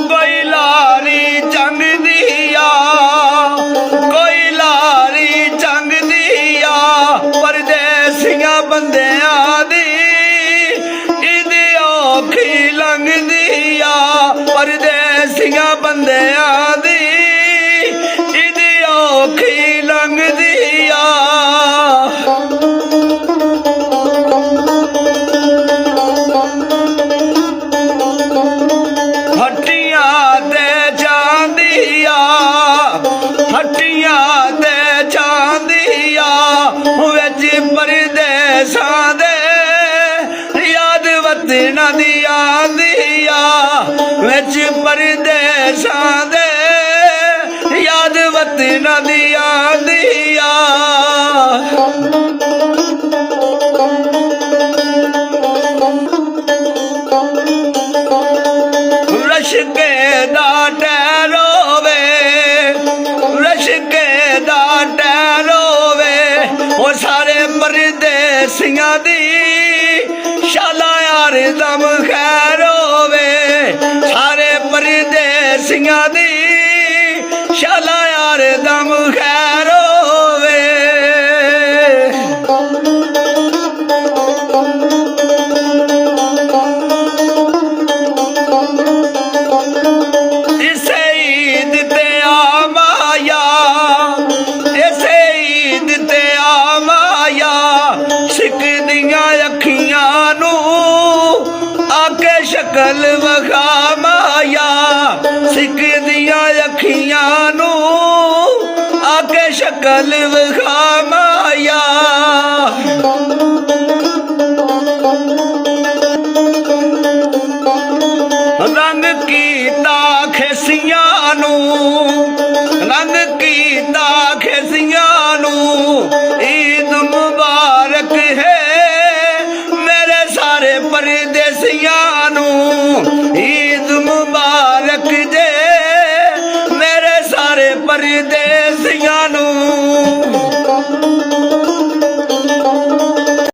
कोई लारी जंग दिया, कोई लारी जंग दिया, परदेसियां बंदियां दी इदी औखी लंघ दिया, परदेसियां बंदियां दी इदी औखी लंघ दिया। परदेसां दे याद वतना दी आंदिया, विच परदेसां दे याद वतना दी आंदिया। रशके दा टैरोवे, रशके दा टैरोवे, ओ सारे परदेसियां दी शाला यार दम खैर होवे, सारे परदेसियां दी शाला यार दम खैर होवे। इसे ईद ते आ माया, इसे ईद ते आ माया, सिकदियां अखियां नू आके शकल वखा माया, सिकदियां अखियां नू आके शकल वखा माया। रंग कीता खेसियां नू, रंग कीता खेसियां नू, ईद मुबारक है मेरे सारे परदेसियां नू, ईद मुबारक जे मेरे सारे परदेसियां